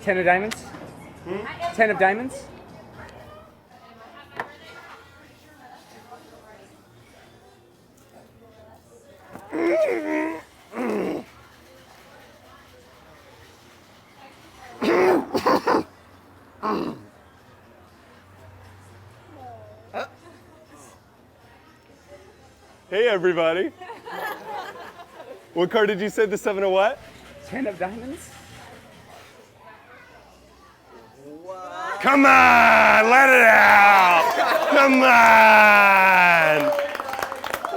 10 of diamonds? 10 of diamonds? Hey, everybody. What card did you say? The 7 of what? 10 of diamonds? Come on, let it out. Come on.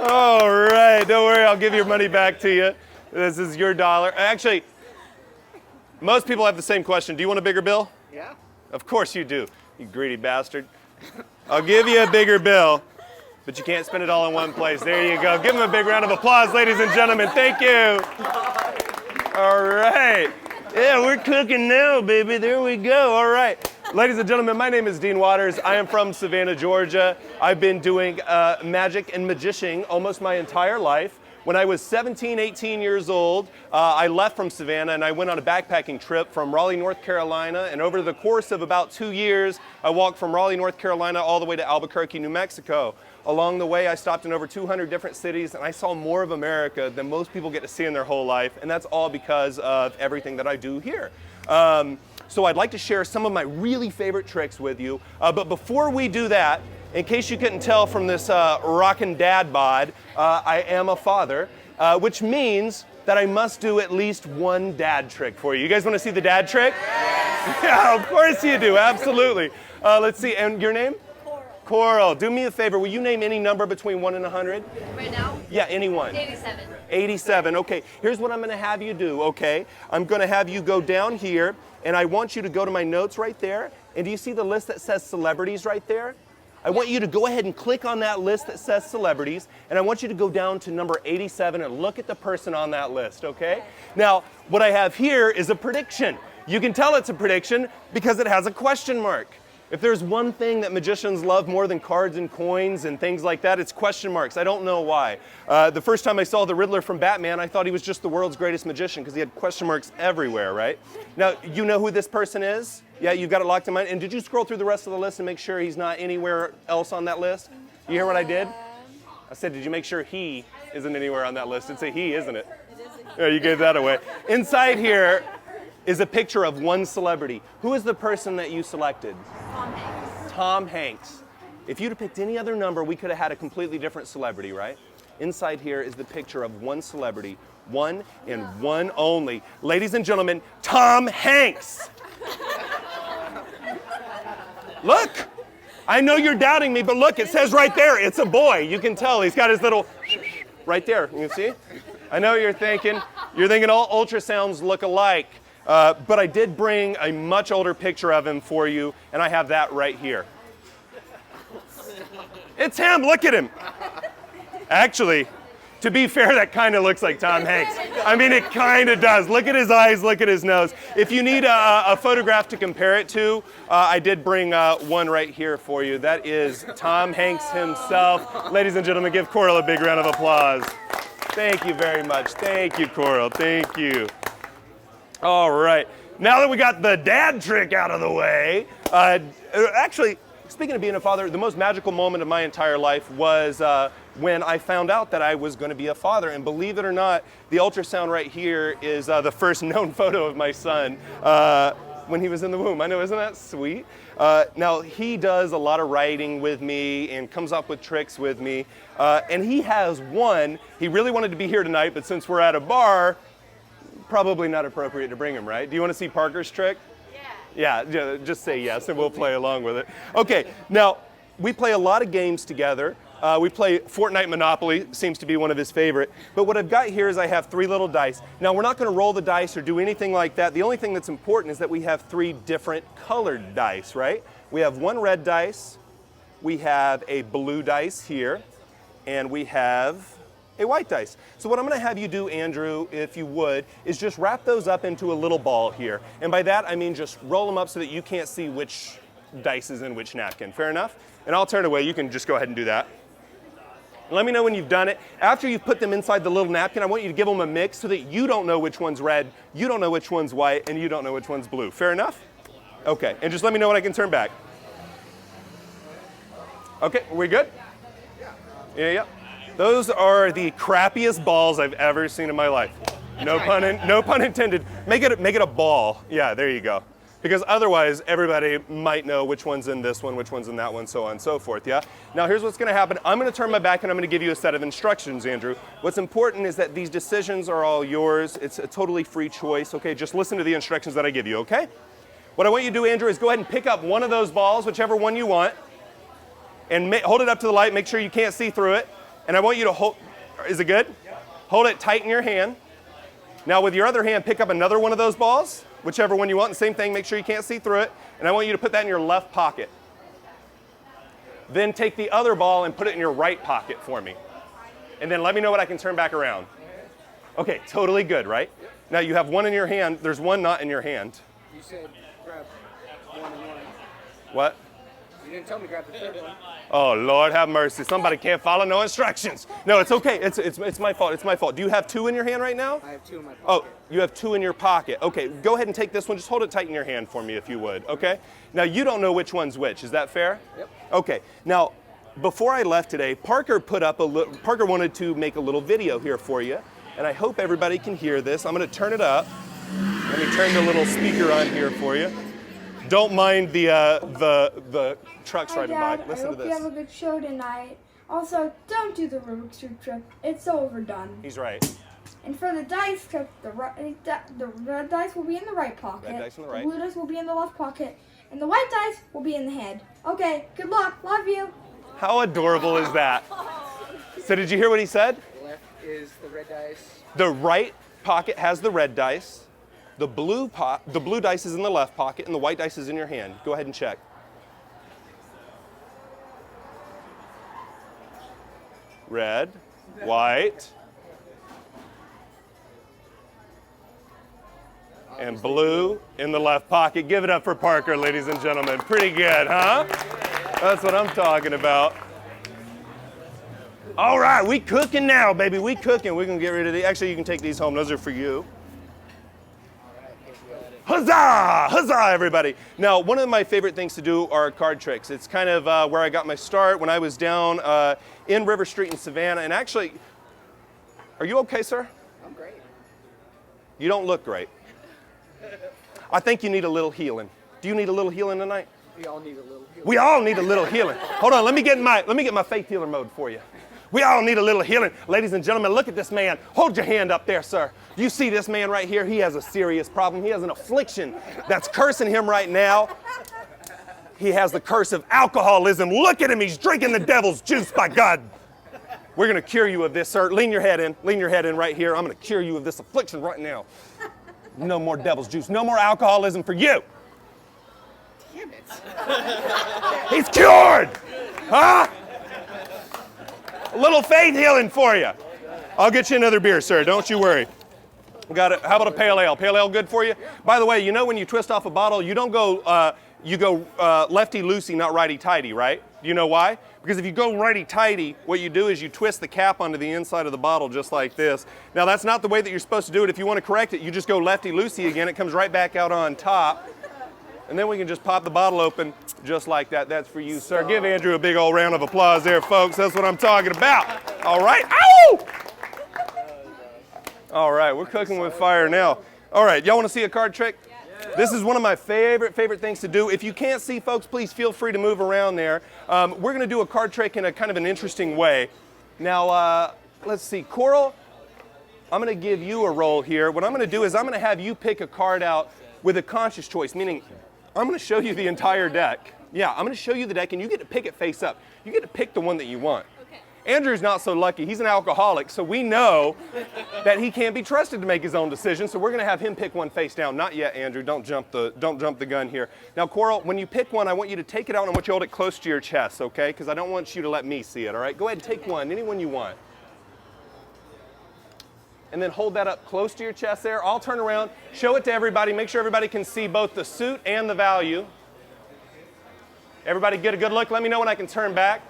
All right, don't worry, I'll give your money back to you. This is your dollar. Actually, most people have the same question. Do you want a bigger bill? Yeah. Of course you do, you greedy bastard. I'll give you a bigger bill, but you can't spend it all in one place. There you go. Give them a big round of applause, ladies and gentlemen. Thank you. All right. Yeah, we're cooking now, baby. There we go. All right. Ladies and gentlemen, my name is Dean Waters. I am from Savannah, Georgia. I've been doing magic and magicianing almost my entire life. When I was 17, 18 years old, I left from Savannah and I went on a backpacking trip from Raleigh, North Carolina. And over the course of about 2 years, I walked from Raleigh, North Carolina all the way to Albuquerque, New Mexico. Along the way, I stopped in over 200 different cities and I saw more of America than most people get to see in their whole life. And that's all because of everything that I do here. So I'd like to share some of my really favorite tricks with you. But before we do that, in case you couldn't tell from this rockin' dad bod, I am a father, which means that I must do at least one dad trick for you. You guys want to see the dad trick? Yes. Yeah, of course you do, absolutely. Let's see, and your name? Coral. Coral, do me a favor, will you name any number between 1 and 100? Right now? Yeah, any one. 87. 87, okay. Here's what I'm gonna have you do, okay? I'm gonna have you go down here, and I want you to go to my notes right there, and do you see the list that says celebrities right there? I want you to go ahead and click on that list that says celebrities, and I want you to go down to number 87 and look at the person on that list, okay? Now, what I have here is a prediction. You can tell it's a prediction because it has a question mark. If there's one thing that magicians love more than cards and coins and things like that, it's question marks. I don't know why. The first time I saw the Riddler from Batman, I thought he was just the world's greatest magician because he had question marks everywhere, right? Now, you know who this person is? Yeah, you've got it locked in mind. And did you scroll through the rest of the list and make sure he's not anywhere else on that list? You hear what I did? I said, did you make sure he isn't anywhere on that list? It's a he, isn't it? Yeah, you gave that away. Inside here is a picture of one celebrity. Who is the person that you selected? Tom Hanks. Tom Hanks. If you'd have picked any other number, we could have had a completely different celebrity, right? Inside here is the picture of one celebrity, one and one only. Ladies and gentlemen, Tom Hanks. Look, I know you're doubting me, but look, it says right there, it's a boy. You can tell, he's got his little right there, you see? I know you're thinking all ultrasounds look alike. But I did bring a much older picture of him for you, and I have that right here. It's him, look at him. Actually, to be fair, that kind of looks like Tom Hanks. I mean, it kind of does. Look at his eyes, look at his nose. If you need a photograph to compare it to, I did bring one right here for you. That is Tom Hanks himself. Ladies and gentlemen, give Coral a big round of applause. Thank you very much. Thank you, Coral. Thank you. All right, now that we got the dad trick out of the way, actually, speaking of being a father, the most magical moment of my entire life was when I found out that I was going to be a father. And believe it or not, the ultrasound right here is the first known photo of my son when he was in the womb. I know, isn't that sweet? Now, he does a lot of writing with me and comes up with tricks with me. And he has one. He really wanted to be here tonight, but since we're at a bar, probably not appropriate to bring him, right? Do you want to see Parker's trick? Yeah. Yeah, just say yes and we'll play along with it. Okay, now we play a lot of games together. We play Fortnite Monopoly, seems to be one of his favorite. But what I've got here is I have 3 little dice. Now we're not going to roll the dice or do anything like that. The only thing that's important is that we have 3 different colored dice, right? We have one red dice, we have a blue dice here, and we have a white dice. So what I'm going to have you do, Andrew, if you would, is just wrap those up into a little ball here. And by that, I mean just roll them up so that you can't see which dice is in which napkin. Fair enough? And I'll turn away. You can just go ahead and do that. Let me know when you've done it. After you've put them inside the little napkin, I want you to give them a mix so that you don't know which one's red, you don't know which one's white, and you don't know which one's blue. Fair enough? Okay, and just let me know when I can turn back. Okay, we good? Yeah. Those are the crappiest balls I've ever seen in my life. No pun intended. Make it a ball. Yeah, there you go. Because otherwise, everybody might know which one's in this one, which one's in that one, so on and so forth, yeah? Now, here's what's gonna happen. I'm gonna turn my back and I'm gonna give you a set of instructions, Andrew. What's important is that these decisions are all yours. It's a totally free choice, okay? Just listen to the instructions that I give you, okay? What I want you to do, Andrew, is go ahead and pick up one of those balls, whichever one you want, and hold it up to the light, make sure you can't see through it. And I want you to hold, is it good? Hold it tight in your hand. Now, with your other hand, pick up another one of those balls, whichever one you want, and same thing, make sure you can't see through it. And I want you to put that in your left pocket. Then take the other ball and put it in your right pocket for me. And then let me know what I can turn back around. Okay, totally good, right? Now you have one in your hand, there's one not in your hand. You said grab one and one. What? You didn't tell me to grab the third one. Oh, Lord have mercy. Somebody can't follow no instructions. No, it's okay. It's my fault. It's my fault. Do you have two in your hand right now? I have two in my pocket. Oh, you have two in your pocket. Okay, go ahead and take this one. Just hold it tight in your hand for me if you would, okay? Now, you don't know which one's which. Is that fair? Yep. Okay. Now, before I left today, Parker wanted to make a little video here for you, and I hope everybody can hear this. I'm going to turn it up. Let me turn the little speaker on here for you. Don't mind the trucks riding by. Listen to this. I hope you have a good show tonight. Also, don't do the Rubik's Cube trick. It's so overdone. He's right. And for the dice trick, the red dice will be in the right pocket. Red dice in the right. The blue dice will be in the left pocket. And the white dice will be in the head. Okay, good luck. Love you. How adorable is that? So did you hear what he said? Left is the red dice. The right pocket has the red dice. The blue dice is in the left pocket, and the white dice is in your hand. Go ahead and check. Red, white, and blue in the left pocket. Give it up for Parker, ladies and gentlemen. Pretty good, huh? That's what I'm talking about. All right, we cooking now, baby. We cooking. We're gonna get rid of these. Actually, you can take these home. Those are for you. Huzzah! Huzzah, everybody. Now, one of my favorite things to do are card tricks. It's kind of where I got my start when I was down in River Street in Savannah. And actually, are you okay, sir? I'm great. You don't look great. I think you need a little healing. Do you need a little healing tonight? We all need a little healing. We all need a little healing. Hold on, let me get my faith healer mode for you. We all need a little healing. Ladies and gentlemen, look at this man. Hold your hand up there, sir. You see this man right here? He has a serious problem. He has an affliction that's cursing him right now. He has the curse of alcoholism. Look at him. He's drinking the devil's juice, by God. We're going to cure you of this, sir. Lean your head in. Lean your head in right here. I'm going to cure you of this affliction right now. No more devil's juice. No more alcoholism for you. Damn it. He's cured. Huh? A little faith healing for you. I'll get you another beer, sir. Don't you worry. We got it. How about a pale ale? Pale ale good for you? By the way, you know when you twist off a bottle, you don't go, you go lefty-loosey, not righty-tighty, right? Do you know why? Because if you go righty-tighty, what you do is you twist the cap onto the inside of the bottle just like this. Now, that's not the way that you're supposed to do it. If you want to correct it, you just go lefty-loosey again. It comes right back out on top. And then we can just pop the bottle open just like that. That's for you, sir. Give Andrew a big old round of applause there, folks. That's what I'm talking about. All right. Ow! All right, we're cooking with fire now. All right, y'all want to see a card trick? This is one of my favorite things to do. If you can't see, folks, please feel free to move around there. We're going to do a card trick in a kind of an interesting way. Now, let's see. Coral, I'm going to give you a roll here. What I'm going to do is I'm going to have you pick a card out with a conscious choice, meaning I'm going to show you the entire deck. Yeah, I'm going to show you the deck, and you get to pick it face up. You get to pick the one that you want. Okay. Andrew's not so lucky. He's an alcoholic, so we know that he can't be trusted to make his own decisions, so we're going to have him pick one face down. Not yet, Andrew. Don't jump the gun here. Now, Coral, when you pick one, I want you to take it out, and I want you to hold it close to your chest, okay? Because I don't want you to let me see it, all right? Go ahead and take one, any one you want. And then hold that up close to your chest there. I'll turn around, show it to everybody, make sure everybody can see both the suit and the value. Everybody get a good look. Let me know when I can turn back.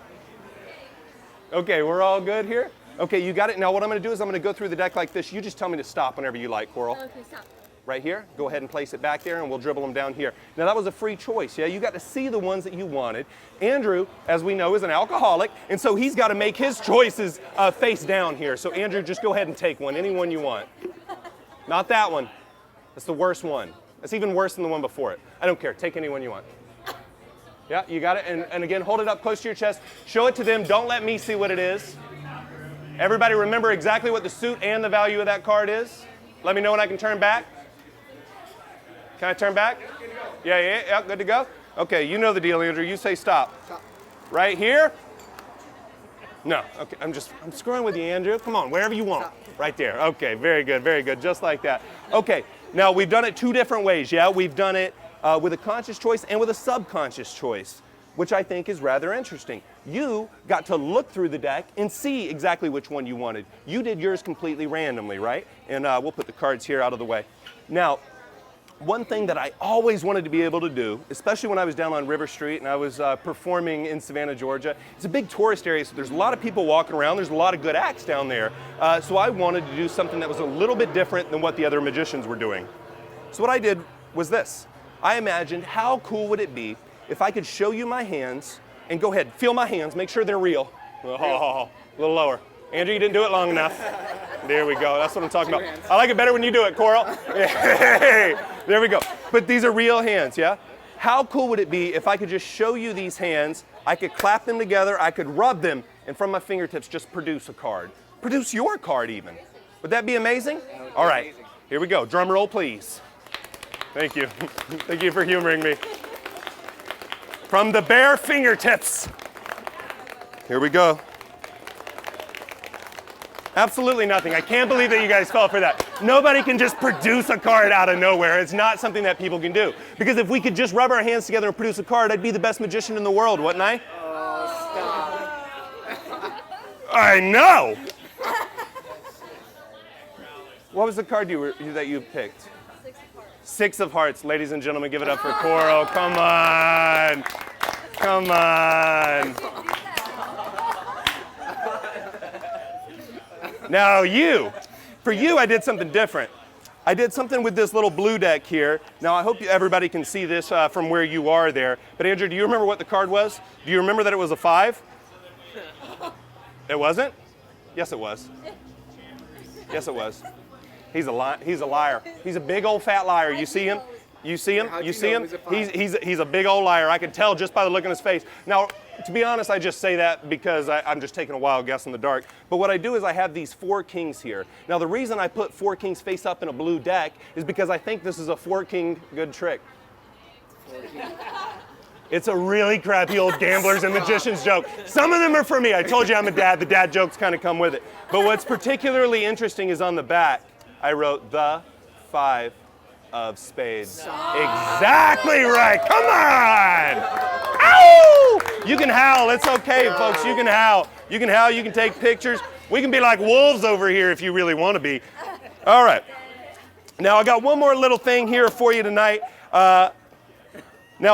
Okay, we're all good here? Okay, you got it. Now what I'm going to do is I'm going to go through the deck like this. You just tell me to stop whenever you like, Coral. Okay, stop. Right here. Go ahead and place it back there, and we'll dribble them down here. Now that was a free choice, yeah? You got to see the ones that you wanted. Andrew, as we know, is an alcoholic, and so he's got to make his choices face down here. So Andrew, just go ahead and take one, any one you want. Not that one. That's the worst one. That's even worse than the one before it. I don't care. Take any one you want. Yeah, you got it. And again, hold it up close to your chest. Show it to them. Don't let me see what it is. Everybody remember exactly what the suit and the value of that card is. Let me know when I can turn back. Can I turn back? Yeah, good to go. Okay, you know the deal, Andrew. You say stop. Stop. Right here? No, okay, I'm screwing with you, Andrew. Come on, wherever you want. Stop. Right there. Okay, very good, just like that. Okay, now we've done it two different ways, yeah? We've done it with a conscious choice and with a subconscious choice, which I think is rather interesting. You got to look through the deck and see exactly which one you wanted. You did yours completely randomly, right? And we'll put the cards here out of the way. Now, one thing that I always wanted to be able to do, especially when I was down on River Street and I was performing in Savannah, Georgia, it's a big tourist area, so there's a lot of people walking around. There's a lot of good acts down there. So I wanted to do something that was a little bit different than what the other magicians were doing. So what I did was this. I imagined how cool would it be if I could show you my hands, and go ahead, feel my hands, make sure they're real. Oh, a little lower. Andrew, you didn't do it long enough. There we go, that's what I'm talking about. I like it better when you do it, Coral. Hey, there we go. But these are real hands, yeah? How cool would it be if I could just show you these hands, I could clap them together, I could rub them, and from my fingertips just produce a card. Produce your card even. Would that be amazing? All right, here we go. Drum roll, please. Thank you. Thank you for humoring me. From the bare fingertips. Here we go. Absolutely nothing. I can't believe that you guys fell for that. Nobody can just produce a card out of nowhere. It's not something that people can do. Because if we could just rub our hands together and produce a card, I'd be the best magician in the world, wouldn't I? Oh, stop. I know! What was the card that you picked? 6 of hearts. 6 of hearts. Ladies and gentlemen, give it up for Coral. Come on. Come on. Now for you, I did something different. I did something with this little blue deck here. Now, I hope everybody can see this from where you are there. But Andrew, do you remember what the card was? Do you remember that it was a 5? It wasn't? Yes, it was. Yes, it was. He's a liar. He's a big old fat liar. You see him? You see him? How'd You you see know him? it was a 5? He's a big old liar. I could tell just by the look on his face. Now, to be honest, I just say that because I'm just taking a wild guess in the dark. But what I do is I have these 4 kings here. Now, the reason I put 4 kings face up in a blue deck is because I think this is a 4-king good trick. It's a really crappy old gamblers and magicians joke. Some of them are for me. I told you I'm a dad. The dad jokes kind of come with it. But what's particularly interesting is on the back, I wrote the 5 of spades. Exactly right. Come on. Ow! You can howl. It's okay, folks. You can howl. You can howl. You can take pictures. We can be like wolves over here if you really want to be. All right. Now, I got one more little thing here for you tonight. Now,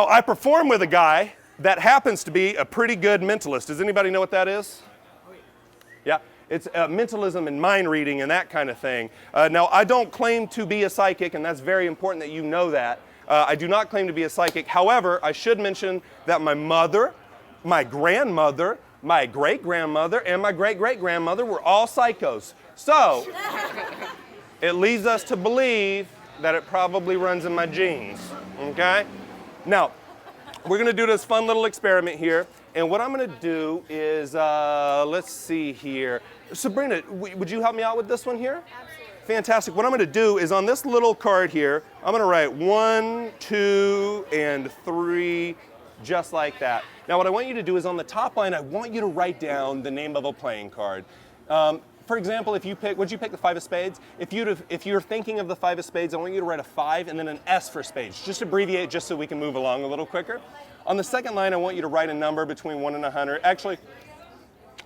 I perform with a guy that happens to be a pretty good mentalist. Does anybody know what that is? Yeah. It's mentalism and mind reading and that kind of thing. Now, I don't claim to be a psychic, and that's very important that you know that. I do not claim to be a psychic. However, I should mention that my mother, my grandmother, my great-grandmother, and my great-great-grandmother were all psychos. So, it leads us to believe that it probably runs in my genes, okay? Now, we're going to do this fun little experiment here. And what I'm going to do is, let's see here. Sabrina, would you help me out with this one here? Absolutely. Fantastic. What I'm going to do is on this little card here, I'm going to write 1, 2, and 3, just like that. Now, what I want you to do is on the top line, I want you to write down the name of a playing card. For example, if you pick, would you pick the 5 of spades? If you're thinking of the 5 of spades, I want you to write a 5 and then an S for spades. Just abbreviate just so we can move along a little quicker. On the second line, I want you to write a number between 1 and 100. Actually,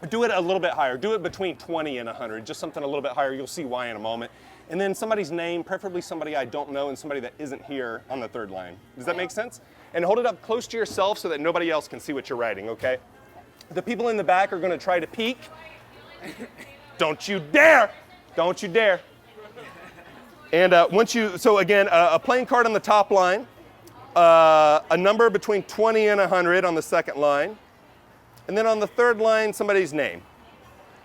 do it a little bit higher. Do it between 20 and 100, just something a little bit higher. You'll see why in a moment. And then somebody's name, preferably somebody I don't know and somebody that isn't here on the third line. Does that make sense? And hold it up close to yourself so that nobody else can see what you're writing, okay? The people in the back are going to try to peek. Don't you dare! Don't you dare! And so again, a playing card on the top line, a number between 20 and 100 on the second line, and then on the third line, somebody's name.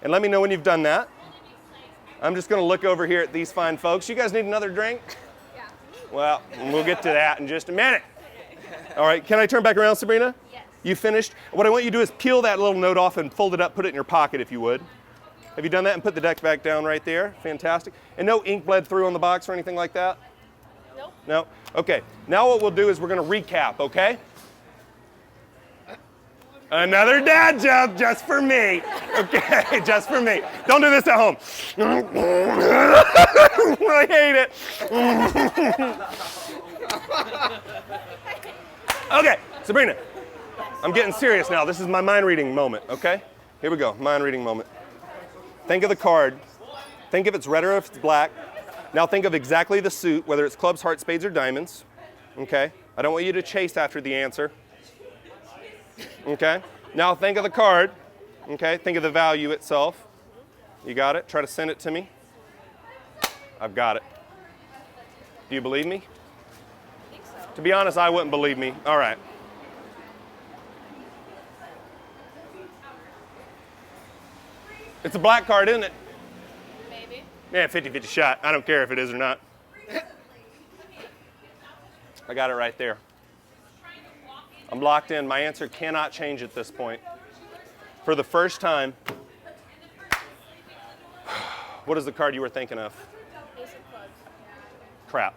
And let me know when you've done that. I'm just going to look over here at these fine folks. You guys need another drink? Yeah. Well, we'll get to that in just a minute. All right, can I turn back around, Sabrina? Yes. You finished? What I want you to do is peel that little note off and fold it up, put it in your pocket if you would. Have you done that? And put the deck back down right there. Fantastic. And no ink bled through on the box or anything like that? Nope. No? Okay. Now what we'll do is we're going to recap, okay? Another dad joke just for me. Okay, just for me. Don't do this at home. I hate it. Okay, Sabrina, I'm getting serious now. This is my mind reading moment, okay? Here we go, mind reading moment. Think of the card. Think if it's red or if it's black. Now think of exactly the suit, whether it's clubs, hearts, spades, or diamonds. Okay? I don't want you to chase after the answer. Okay? Now think of the card. Okay? Think of the value itself. You got it? Try to send it to me. I've got it. Do you believe me? I think so. To be honest, I wouldn't believe me. All right. It's a black card, isn't it? Maybe. Yeah, 50-50 shot. I don't care if it is or not. I got it right there. I'm locked in. My answer cannot change at this point. For the first time, what is the card you were thinking of? Ace of clubs. Crap.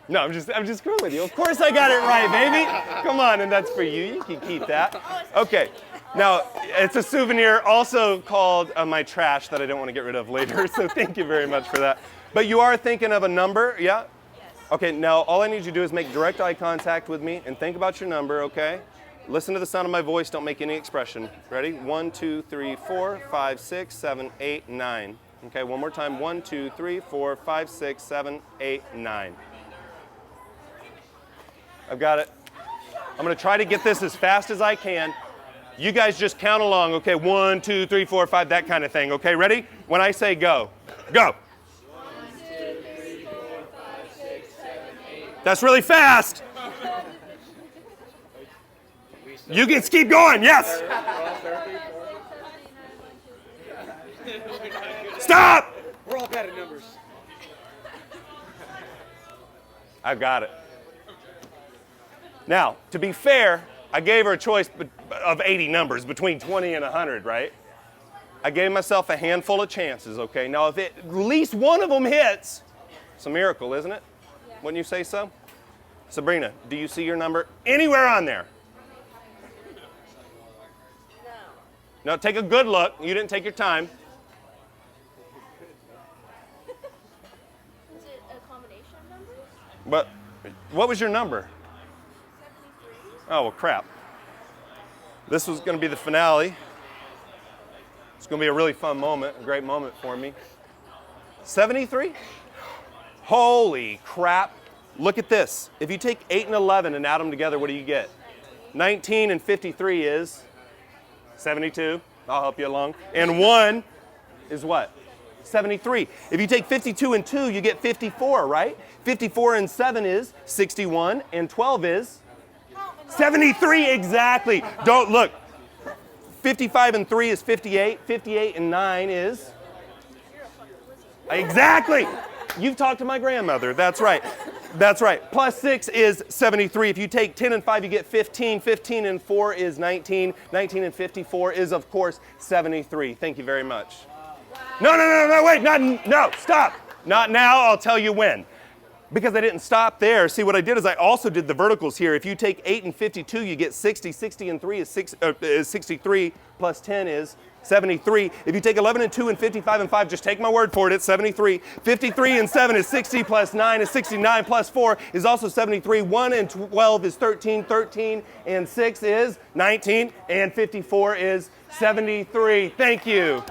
No, I'm just screwing with you. Of course I got it right, baby. Come on, and that's for you. You can keep that. Okay. Now, it's a souvenir also called my trash that I don't want to get rid of later, so thank you very much for that. But you are thinking of a number, yeah? Yes. Okay, now all I need you to do is make direct eye contact with me and think about your number, okay? Listen to the sound of my voice, don't make any expression. Ready? 1, 2, 3, 4, 5, 6, 7, 8, 9. Okay, one more time. 1, 2, 3, 4, 5, 6, 7, 8, 9. I've got it. I'm going to try to get this as fast as I can. You guys just count along, okay? 1, 2, 3, 4, 5, that kind of thing, okay? Ready? When I say go, go. 1, 2, 3, 4, 5, 6, 7, 8. That's really fast. You can keep going, yes. Stop! We're all bad at numbers. I've got it. Now, to be fair, I gave her a choice of 80 numbers between 20 and 100, right? I gave myself a handful of chances, okay? Now, if at least one of them hits, it's a miracle, isn't it? Yeah. Wouldn't you say so? Sabrina, do you see your number anywhere on there? No. No, take a good look. You didn't take your time. Is it a combination of numbers? But what was your number? 73. Oh, well, crap. This was going to be the finale. It's going to be a really fun moment, a great moment for me. 73? Holy crap. Look at this. If you take 8 and 11 and add them together, what do you get? 19 and 53 is 72. I'll help you along. And 1 is what? 73. If you take 52 and 2, you get 54, right? 54 and 7 is 61, and 12 is 73, exactly. Don't look. 55 and 3 is 58. 58 and 9 is? Exactly. You've talked to my grandmother. That's right. That's right. Plus 6 is 73. If you take 10 and 5, you get 15. 15 and 4 is 19. 19 and 54 is, of course, 73. Thank you very much. No, wait, no, stop. Not now, I'll tell you when. Because I didn't stop there. See, what I did is I also did the verticals here. If you take 8 and 52, you get 60. 60 and 3 is 63, plus 10 is 73. If you take 11 and 2 and 55 and 5, just take my word for it, it's 73. 53 and 7 is 60, plus 9 is 69, plus 4 is also 73. 1 and 12 is 13. 13 and 6 is 19. And 54 is 73. Thank you.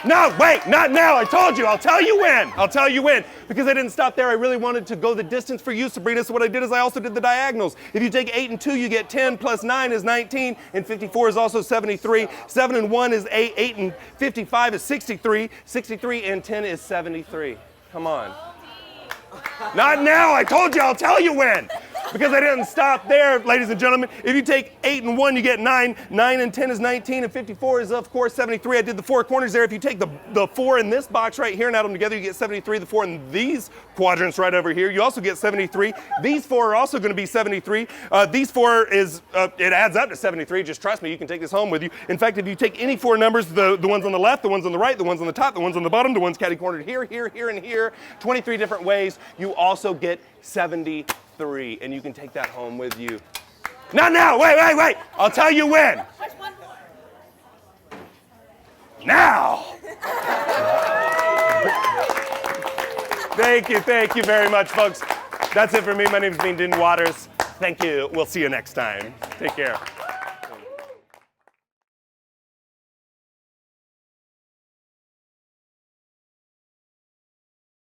No, wait, not now. I told you. I'll tell you when. I'll tell you when. Because I didn't stop there. I really wanted to go the distance for you, Sabrina. So what I did is I also did the diagonals. If you take 8 and 2, you get 10 plus 9 is 19, and 54 is also 73. 7 and 1 is 8. 8 and 55 is 63. 63 and 10 is 73. Come on. Not now. I told you. I'll tell you when. Because I didn't stop there, ladies and gentlemen. If you take 8 and 1, you get 9. 9 and 10 is 19, and 54 is, of course, 73. I did the 4 corners there. If you take the 4 in this box right here and add them together, you get 73. The 4 in these quadrants right over here, you also get 73. These 4 are also going to be 73. These 4 it adds up to 73. Just trust me, you can take this home with you. In fact, if you take any 4 numbers, the ones on the left, the ones on the right, the ones on the top, the ones on the bottom, the ones catty-cornered here, here, here, and here, 23 different ways, you also get 73. And you can take that home with you. Not now. Wait. I'll tell you when. There's one more. Now. Thank you very much, folks. That's it for me. My name is Dean Waters. Thank you. We'll see you next time. Take care.